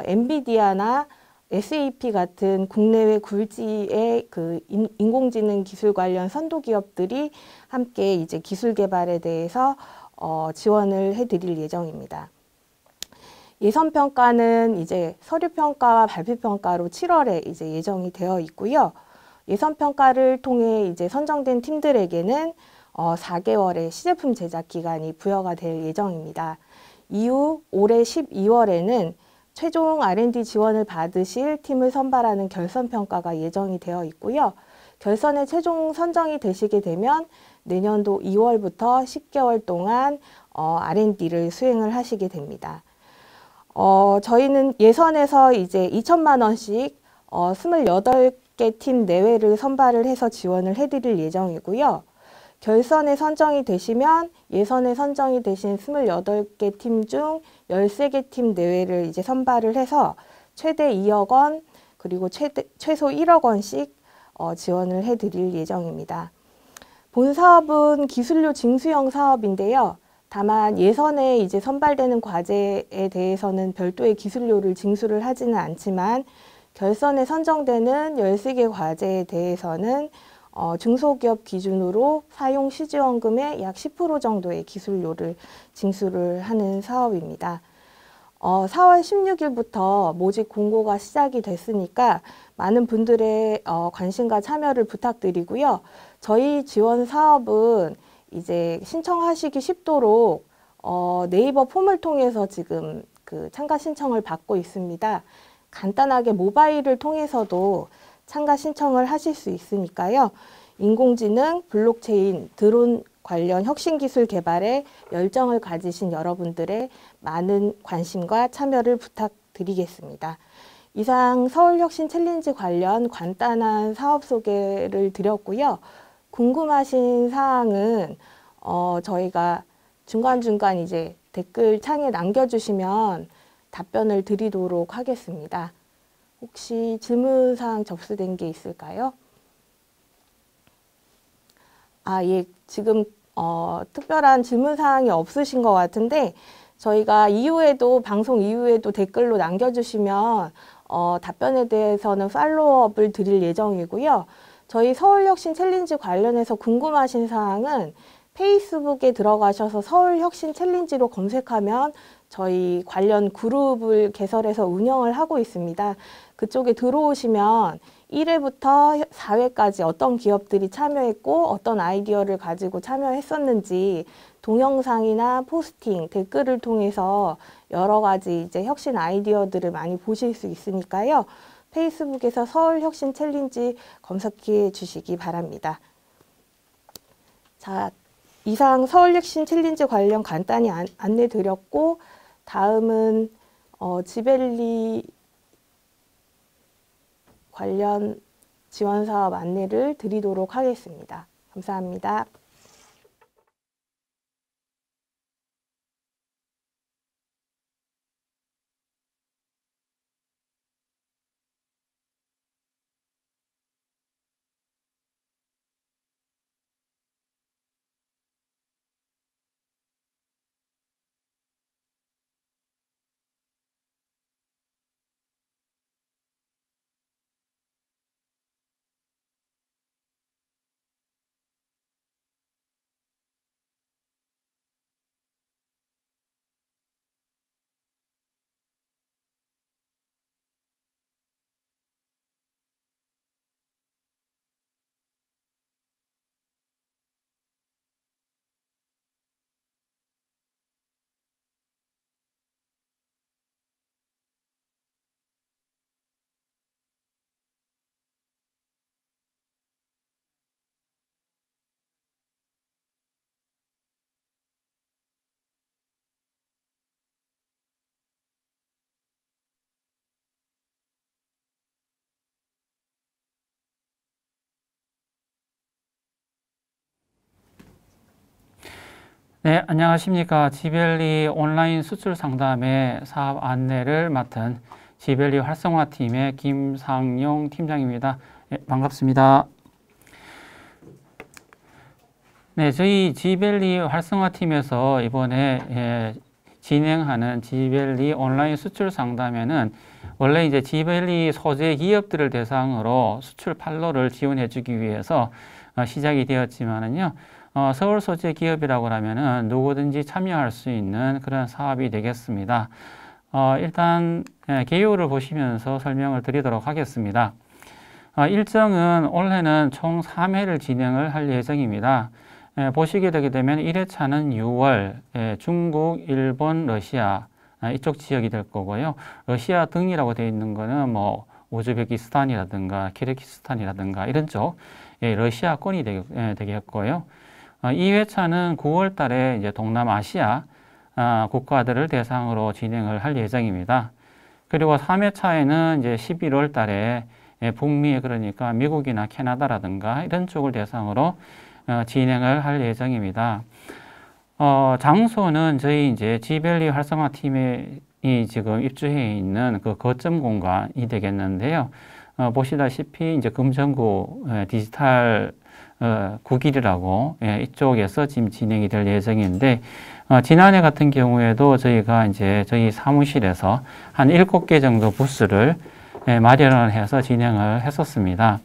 엔비디아나 SAP 같은 국내외 굴지의 그 인공지능 기술 관련 선도 기업들이 함께 이제 기술 개발에 대해서 지원을 해드릴 예정입니다. 예선 평가는 이제 서류 평가와 발표 평가로 7월에 이제 예정이 되어 있고요. 예선 평가를 통해 이제 선정된 팀들에게는 4개월의 시제품 제작 기간이 부여가 될 예정입니다. 이후 올해 12월에는 최종 R&D 지원을 받으실 팀을 선발하는 결선 평가가 예정이 되어 있고요. 결선에 최종 선정이 되시게 되면 내년도 2월부터 10개월 동안 R&D를 수행을 하시게 됩니다. 저희는 예선에서 이제 2천만 원씩 28개 팀 내외를 선발을 해서 지원을 해드릴 예정이고요. 결선에 선정이 되시면 예선에 선정이 되신 28개 팀 중 13개 팀 내외를 이제 선발을 해서 최대 2억 원 그리고 최소 1억 원씩 지원을 해드릴 예정입니다. 본 사업은 기술료 징수형 사업인데요. 다만 예선에 이제 선발되는 과제에 대해서는 별도의 기술료를 징수를 하지는 않지만 결선에 선정되는 13개 과제에 대해서는 중소기업 기준으로 사용 시지원금의 약 10% 정도의 기술료를 징수를 하는 사업입니다. 4월 16일부터 모집 공고가 시작이 됐으니까 많은 분들의 관심과 참여를 부탁드리고요. 저희 지원 사업은 이제 신청하시기 쉽도록 네이버 폼을 통해서 지금 그 참가 신청을 받고 있습니다. 간단하게 모바일을 통해서도 참가 신청을 하실 수 있으니까요. 인공지능, 블록체인, 드론 관련 혁신 기술 개발에 열정을 가지신 여러분들의 많은 관심과 참여를 부탁드리겠습니다. 이상 서울혁신 챌린지 관련 간단한 사업 소개를 드렸고요. 궁금하신 사항은 저희가 중간중간 이제 댓글 창에 남겨주시면 답변을 드리도록 하겠습니다. 혹시 질문사항 접수된 게 있을까요? 예, 지금 특별한 질문사항이 없으신 것 같은데 저희가 이후에도 방송 이후에도 댓글로 남겨주시면 답변에 대해서는 팔로우업을 드릴 예정이고요. 저희 서울혁신 챌린지 관련해서 궁금하신 사항은 페이스북에 들어가셔서 서울혁신 챌린지로 검색하면 저희 관련 그룹을 개설해서 운영을 하고 있습니다. 그쪽에 들어오시면 1회부터 4회까지 어떤 기업들이 참여했고 어떤 아이디어를 가지고 참여했었는지 동영상이나 포스팅, 댓글을 통해서 여러 가지 이제 혁신 아이디어들을 많이 보실 수 있으니까요. 페이스북에서 서울혁신 챌린지 검색해 주시기 바랍니다. 자, 이상 서울혁신 챌린지 관련 간단히 안내 드렸고 다음은 지벨리 관련 지원 사업 안내를 드리도록 하겠습니다. 감사합니다. 네, 안녕하십니까. 지벨리 온라인 수출 상담의 사업 안내를 맡은 지벨리 활성화팀의 김상용 팀장입니다. 네, 반갑습니다. 네, 저희 지벨리 활성화팀에서 이번에 진행하는 지벨리 온라인 수출 상담에는 원래 이제 지벨리 소재 기업들을 대상으로 수출 판로를 지원해 주기 위해서 시작이 되었지만은요. 서울 소재 기업이라고 하면은 누구든지 참여할 수 있는 그런 사업이 되겠습니다. 일단 개요를 보시면서 설명을 드리도록 하겠습니다. 일정은 올해는 총 3회를 진행을 할 예정입니다. 보시게 되게 되면 1회차는 6월 중국, 일본, 러시아 이쪽 지역이 될 거고요. 러시아 등이라고 되어 있는 거는 뭐 우즈베키스탄이라든가 키르기스탄이라든가 이런 쪽 러시아권이 되겠고요. 2회차는 9월 달에 이제 동남아시아 국가들을 대상으로 진행을 할 예정입니다. 그리고 3회차에는 이제 11월 달에 북미, 그러니까 미국이나 캐나다라든가 이런 쪽을 대상으로 진행을 할 예정입니다. 장소는 저희 이제 지벨리 활성화 팀이 지금 입주해 있는 그 거점 공간이 되겠는데요. 보시다시피 이제 금천구 디지털 국일이라고 이쪽에서 지금 진행이 될 예정인데, 지난해 같은 경우에도 저희가 이제 저희 사무실에서 한 7개 정도 부스를 마련을 해서 진행을 했었습니다.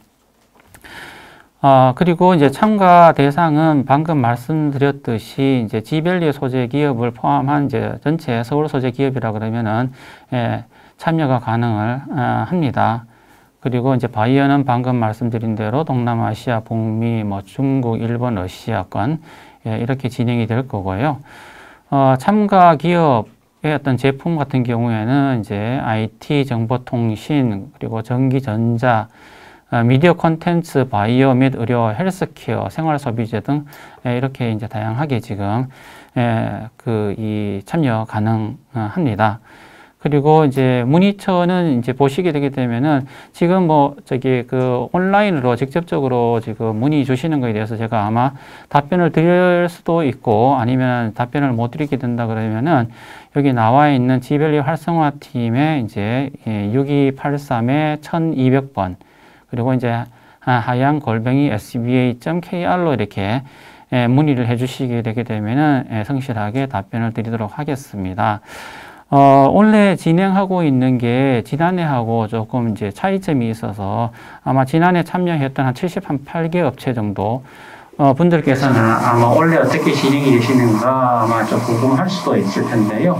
그리고 이제 참가 대상은 방금 말씀드렸듯이 이제 지벨리 소재 기업을 포함한 이제 전체 서울 소재 기업이라 그러면은 참여가 가능을 합니다. 그리고 이제 바이어는 방금 말씀드린 대로 동남아시아, 북미, 뭐 중국, 일본, 러시아권 이렇게 진행이 될 거고요. 참가 기업의 어떤 제품 같은 경우에는 이제 IT, 정보통신, 그리고 전기전자, 미디어 콘텐츠, 바이오 및 의료, 헬스케어, 생활소비재 등 이렇게 이제 다양하게 지금 이 참여 가능합니다. 그리고 이제 문의처는 이제 보시게 되게 되면은 지금 뭐 온라인으로 직접적으로 지금 문의 주시는 거에 대해서 제가 아마 답변을 드릴 수도 있고 아니면 답변을 못 드리게 된다 그러면은 여기 나와 있는 지벨리 활성화 팀의 이제 6283-1200번 그리고 이제 하양-골뱅이 sba.kr로 이렇게 문의를 해 주시게 되게 되면은 성실하게 답변을 드리도록 하겠습니다. 원래 진행하고 있는 게 지난해하고 조금 이제 차이점이 있어서 아마 지난해 참여했던 한 78개 업체 정도 분들께서는 아마 원래 어떻게 진행이 되시는가 아마 좀 궁금할 수도 있을 텐데요.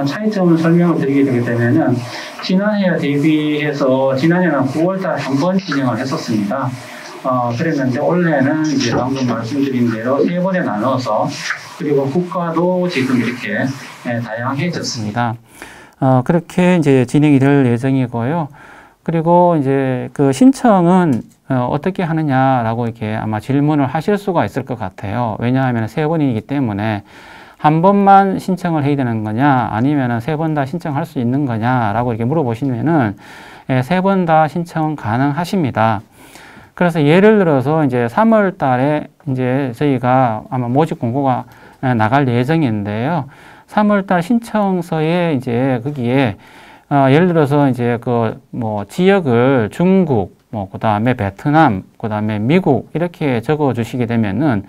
차이점을 설명을 드리게 되게 되면은 지난해와 대비해서 지난해는 9월달 한 번 진행을 했었습니다. 그랬는데 올해는 이제 방금 말씀드린 대로 3번에 나눠서 그리고 국가도 지금 이렇게 다양해졌습니다. 그렇게 이제 진행이 될 예정이고요. 그리고 이제 그 신청은 어떻게 하느냐라고 이렇게 아마 질문을 하실 수가 있을 것 같아요. 왜냐하면 3번이기 때문에 한 번만 신청을 해야 되는 거냐, 아니면은 3번 다 신청할 수 있는 거냐라고 이렇게 물어보시면은 3번 다 신청 가능하십니다. 그래서 예를 들어서 이제 3월 달에 이제 저희가 아마 모집 공고가 나갈 예정인데요. 3월 달 신청서에 이제 거기에 예를 들어서 이제 뭐 지역을 중국, 뭐 그다음에 베트남, 그다음에 미국 이렇게 적어 주시게 되면은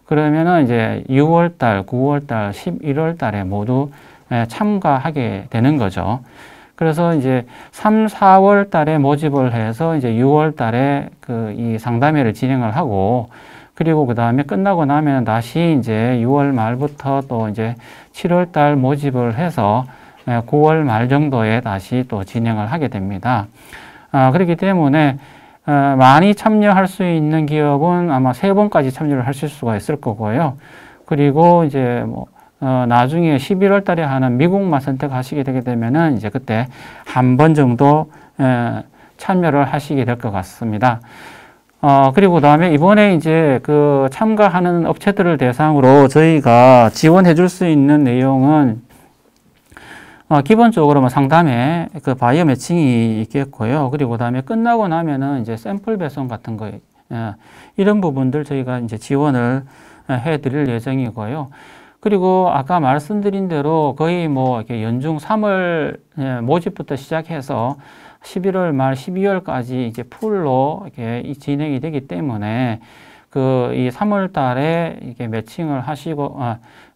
그러면은 이제 6월 달, 9월 달, 11월 달에 모두 참가하게 되는 거죠. 그래서 이제 3, 4월 달에 모집을 해서 이제 6월 달에 이 상담회를 진행을 하고 그리고 그 다음에 끝나고 나면 다시 이제 6월 말부터 또 이제 7월 달 모집을 해서 9월 말 정도에 다시 또 진행을 하게 됩니다. 그렇기 때문에 많이 참여할 수 있는 기업은 아마 3번까지 참여를 하실 수가 있을 거고요. 그리고 이제 뭐 나중에 11월 달에 하는 미국만 선택하시게 되게 되면은 이제 그때 한 번 정도 참여를 하시게 될 것 같습니다. 그리고 그다음에 이번에 이제 참가하는 업체들을 대상으로 저희가 지원해 줄 수 있는 내용은 기본적으로 뭐 상담에 바이어 매칭이 있겠고요. 그리고 그다음에 끝나고 나면은 이제 샘플 배송 같은 거 이런 부분들 저희가 이제 지원을 해 드릴 예정이고요. 그리고 아까 말씀드린 대로 거의 뭐 이렇게 연중 3월 모집부터 시작해서 11월 말 12월까지 이제 풀로 이렇게 진행이 되기 때문에 이 3월 달에 이렇게 매칭을 하시고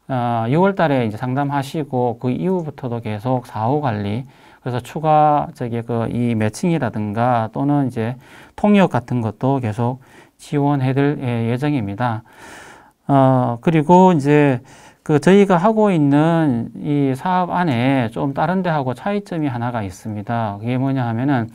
6월 달에 이제 상담하시고 그 이후부터도 계속 사후 관리 그래서 추가 이 매칭이라든가 또는 이제 통역 같은 것도 계속 지원해 드릴 예정입니다. 그리고 이제 그 저희가 하고 있는 이 사업 안에 좀 다른 데하고 차이점이 하나가 있습니다. 그게 뭐냐 하면은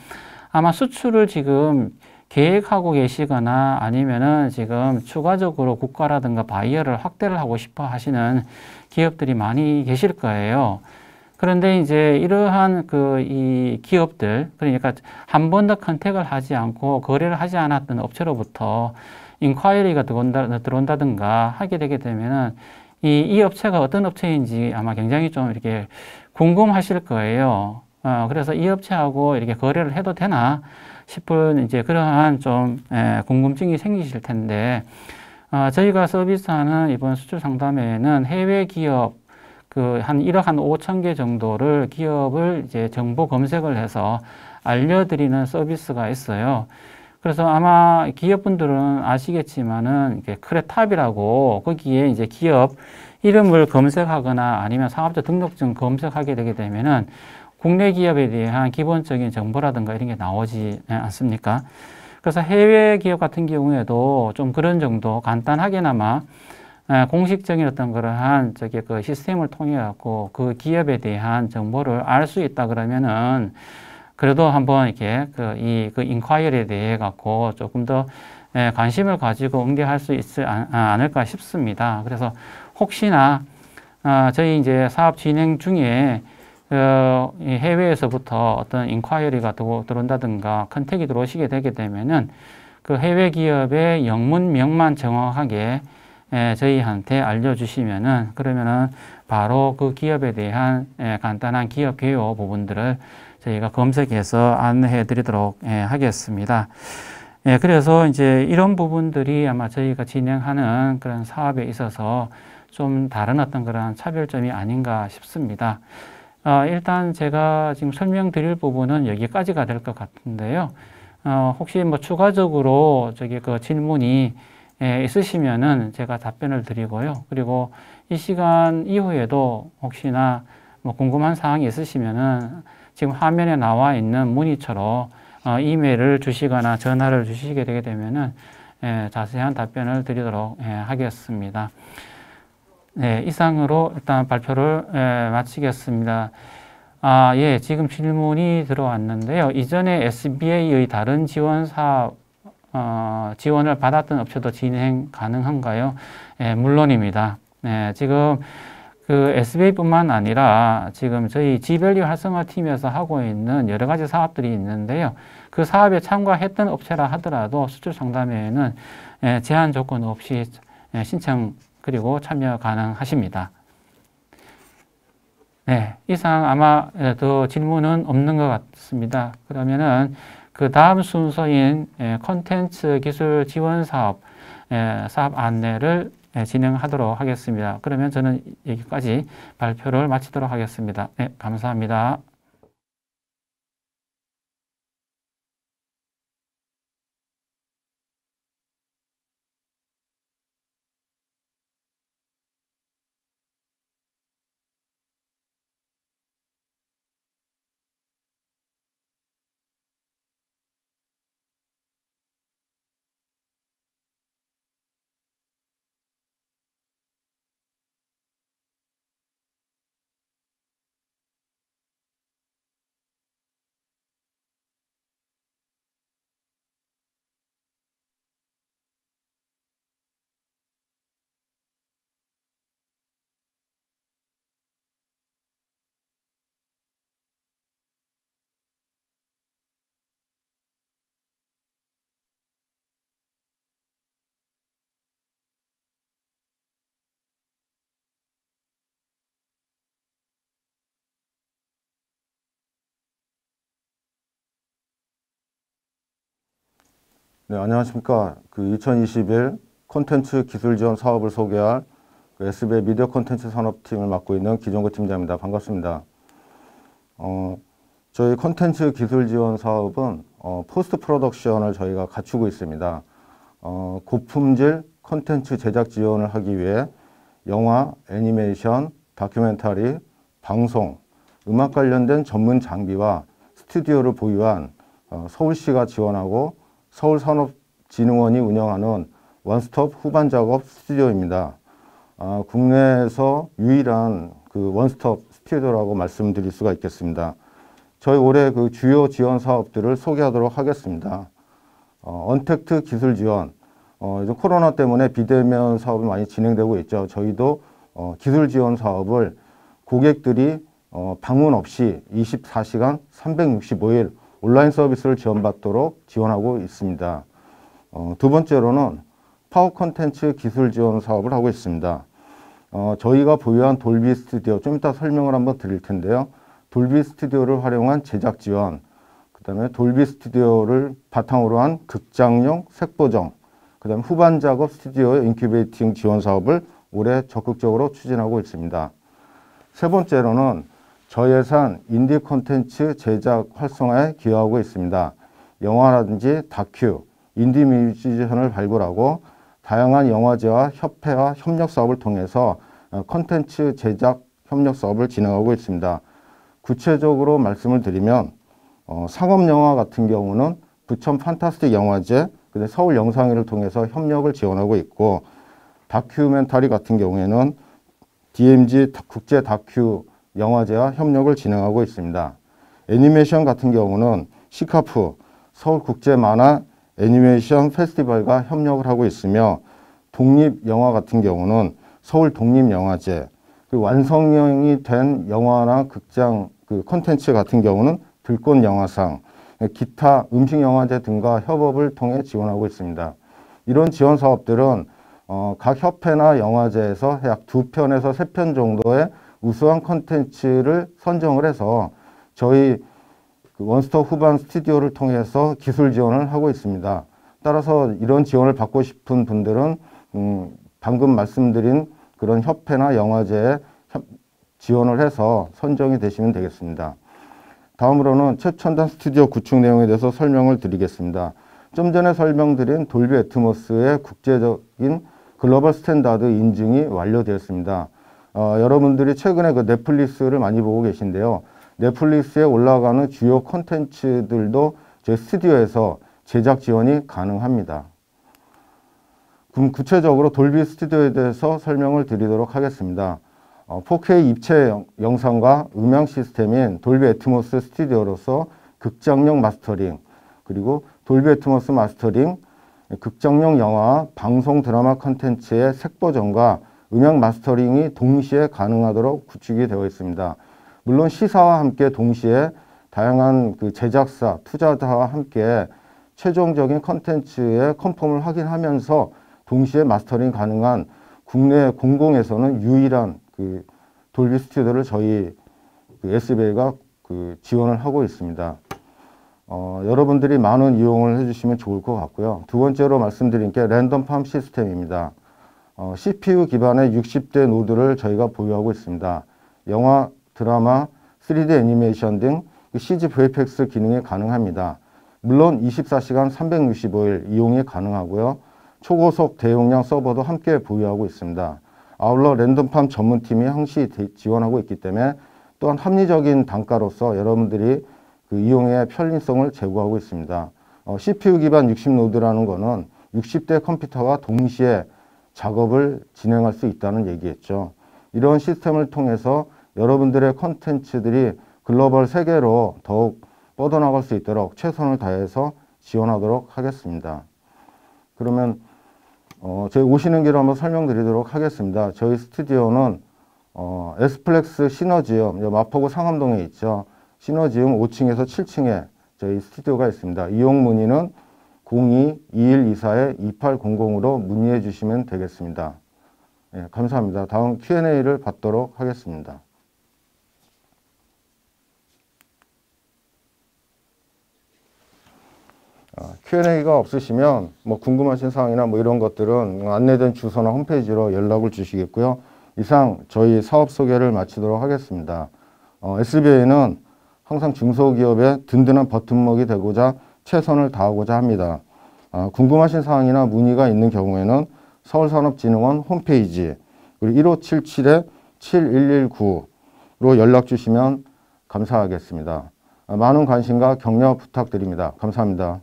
아마 수출을 지금 계획하고 계시거나 아니면은 지금 추가적으로 국가라든가 바이어를 확대를 하고 싶어 하시는 기업들이 많이 계실 거예요. 그런데 이제 이러한 이 기업들, 그러니까 한 번도 컨택을 하지 않고 거래를 하지 않았던 업체로부터 인콰이리가 들어온다든가 하게 되게 되면은 이 업체가 어떤 업체인지 아마 굉장히 좀 이렇게 궁금하실 거예요. 그래서 이 업체하고 이렇게 거래를 해도 되나 싶은 이제 그러한 좀 궁금증이 생기실 텐데, 저희가 서비스하는 이번 수출 상담회에는 해외 기업 한 1억 한 5천 개 정도를 기업을 이제 정보 검색을 해서 알려드리는 서비스가 있어요. 그래서 아마 기업분들은 아시겠지만은 이게 크레탑이라고 거기에 이제 기업 이름을 검색하거나 아니면 사업자 등록증 검색하게 되게 되면은 국내 기업에 대한 기본적인 정보라든가 이런 게 나오지 않습니까? 그래서 해외 기업 같은 경우에도 좀 그런 정도 간단하게나마 공식적인 어떤 그러한 그 시스템을 통해 갖고 그 기업에 대한 정보를 알 수 있다 그러면은 그래도 한번 이렇게 그 인콰이어리에 대해 갖고 조금 더 관심을 가지고 응대할 수 있지 않을까 싶습니다. 그래서 혹시나 저희 이제 사업 진행 중에 해외에서부터 어떤 인콰이어리가 들어온다든가 컨택이 들어오시게 되게 되면은 그 해외 기업의 영문명만 정확하게 저희한테 알려주시면은 그러면은 바로 그 기업에 대한 간단한 기업 개요 부분들을 저희가 검색해서 안내해 드리도록 하겠습니다. 그래서 이제 이런 부분들이 아마 저희가 진행하는 그런 사업에 있어서 좀 다른 어떤 그런 차별점이 아닌가 싶습니다. 일단 제가 지금 설명드릴 부분은 여기까지가 될 것 같은데요. 혹시 뭐 추가적으로 그 질문이 있으시면은 제가 답변을 드리고요. 그리고 이 시간 이후에도 혹시나 뭐 궁금한 사항이 있으시면은 지금 화면에 나와 있는 문의처럼 이메일을 주시거나 전화를 주시게 되게 되면은 자세한 답변을 드리도록 하겠습니다. 네, 이상으로 일단 발표를 마치겠습니다. 예, 지금 질문이 들어왔는데요. 이전에 SBA의 다른 지원 사업 지원을 받았던 업체도 진행 가능한가요? 물론입니다. 지금 그 SBA뿐만 아니라 지금 저희 지밸류 활성화 팀에서 하고 있는 여러 가지 사업들이 있는데요. 그 사업에 참가했던 업체라 하더라도 수출 상담회에는 제한 조건 없이 신청 그리고 참여 가능하십니다. 네, 이상 아마 더 질문은 없는 것 같습니다. 그러면은 그 다음 순서인 콘텐츠 기술 지원 사업 안내를 진행하도록 하겠습니다. 그러면 저는 여기까지 발표를 마치도록 하겠습니다. 네, 감사합니다. 네, 안녕하십니까. 2021 콘텐츠 기술 지원 사업을 소개할 SBA 미디어 콘텐츠 산업팀을 맡고 있는 기종구 팀장입니다. 반갑습니다. 저희 콘텐츠 기술 지원 사업은 포스트 프로덕션을 저희가 갖추고 있습니다. 고품질 콘텐츠 제작 지원을 하기 위해 영화, 애니메이션, 다큐멘터리, 방송, 음악 관련된 전문 장비와 스튜디오를 보유한 서울시가 지원하고 서울산업진흥원이 운영하는 원스톱 후반 작업 스튜디오입니다. 국내에서 유일한 그 원스톱 스튜디오라고 말씀드릴 수가 있겠습니다. 저희 올해 그 주요 지원 사업들을 소개하도록 하겠습니다. 언택트 기술 지원, 요즘 코로나 때문에 비대면 사업이 많이 진행되고 있죠. 저희도 기술 지원 사업을 고객들이 방문 없이 24시간 365일 온라인 서비스를 지원받도록 지원하고 있습니다. 두 번째로는 파워 콘텐츠 기술 지원 사업을 하고 있습니다. 저희가 보유한 돌비 스튜디오, 좀 이따 설명을 한번 드릴 텐데요. 돌비 스튜디오를 활용한 제작 지원, 그 다음에 돌비 스튜디오를 바탕으로 한 극장용 색보정, 그 다음에 후반 작업 스튜디오 인큐베이팅 지원 사업을 올해 적극적으로 추진하고 있습니다. 세 번째로는 저예산 인디 콘텐츠 제작 활성화에 기여하고 있습니다. 영화라든지 다큐, 인디 뮤지션을 발굴하고 다양한 영화제와 협회와 협력 사업을 통해서 콘텐츠 제작 협력 사업을 진행하고 있습니다. 구체적으로 말씀을 드리면 상업영화 같은 경우는 부천 판타스틱 영화제, 서울 영상회를 통해서 협력을 지원하고 있고, 다큐멘터리 같은 경우에는 DMZ 국제 다큐 영화제와 협력을 진행하고 있습니다. 애니메이션 같은 경우는 시카프 서울국제만화 애니메이션 페스티벌과 협력을 하고 있으며, 독립영화 같은 경우는 서울 독립영화제, 그리고 완성형이 된 영화나 극장 그 콘텐츠 같은 경우는 들꽃영화상, 기타 음식영화제 등과 협업을 통해 지원하고 있습니다. 이런 지원 사업들은 각 협회나 영화제에서 약 2편에서 3편 정도의 우수한 콘텐츠를 선정을 해서 저희 원스톱 후반 스튜디오를 통해서 기술 지원을 하고 있습니다. 따라서 이런 지원을 받고 싶은 분들은 방금 말씀드린 그런 협회나 영화제에 지원을 해서 선정이 되시면 되겠습니다. 다음으로는 최첨단 스튜디오 구축 내용에 대해서 설명을 드리겠습니다. 좀 전에 설명드린 돌비 애트모스의 국제적인 글로벌 스탠다드 인증이 완료되었습니다. 여러분들이 최근에 그 넷플릭스를 많이 보고 계신데요. 넷플릭스에 올라가는 주요 콘텐츠들도 저희 스튜디오에서 제작 지원이 가능합니다. 그럼 구체적으로 돌비 스튜디오에 대해서 설명을 드리도록 하겠습니다. 4K 입체 영상과 음향 시스템인 돌비 애트모스 스튜디오로서 극장용 마스터링, 그리고 돌비 애트모스 마스터링, 극장용 영화, 방송 드라마 콘텐츠의 색보정과 음향 마스터링이 동시에 가능하도록 구축이 되어 있습니다. 물론 시사와 함께 동시에 다양한 그 제작사, 투자자와 함께 최종적인 콘텐츠의 컨펌을 확인하면서 동시에 마스터링 가능한 국내 공공에서는 유일한 그 돌비 스튜디오를 저희 그 SBA가 그 지원을 하고 있습니다. 여러분들이 많은 이용을 해주시면 좋을 것 같고요. 두 번째로 말씀드린 게 랜덤팜 시스템입니다. CPU 기반의 60대 노드를 저희가 보유하고 있습니다. 영화, 드라마, 3D 애니메이션 등 CG VFX 기능이 가능합니다. 물론 24시간 365일 이용이 가능하고요. 초고속 대용량 서버도 함께 보유하고 있습니다. 아울러 랜덤팜 전문팀이 항시 지원하고 있기 때문에 또한 합리적인 단가로서 여러분들이 그 이용의 편리성을 제공하고 있습니다. CPU 기반 60노드라는 거는 60대 컴퓨터가 동시에 작업을 진행할 수 있다는 얘기겠죠. 이런 시스템을 통해서 여러분들의 콘텐츠들이 글로벌 세계로 더욱 뻗어나갈 수 있도록 최선을 다해서 지원하도록 하겠습니다. 그러면 저희 오시는 길을 한번 설명드리도록 하겠습니다. 저희 스튜디오는 에스플렉스 시너지움, 마포구 상암동에 있죠. 시너지움 5층에서 7층에 저희 스튜디오가 있습니다. 이용 문의는 02-2124-2800으로 문의해 주시면 되겠습니다. 예, 감사합니다. 다음 Q&A를 받도록 하겠습니다. Q&A가 없으시면 뭐 궁금하신 사항이나 뭐 이런 것들은 안내된 주소나 홈페이지로 연락을 주시겠고요. 이상 저희 사업 소개를 마치도록 하겠습니다. SBA는 항상 중소기업의 든든한 버팀목이 되고자 최선을 다하고자 합니다. 궁금하신 사항이나 문의가 있는 경우에는 서울산업진흥원 홈페이지 그리고 1577-7119로 연락 주시면 감사하겠습니다. 많은 관심과 격려 부탁드립니다. 감사합니다.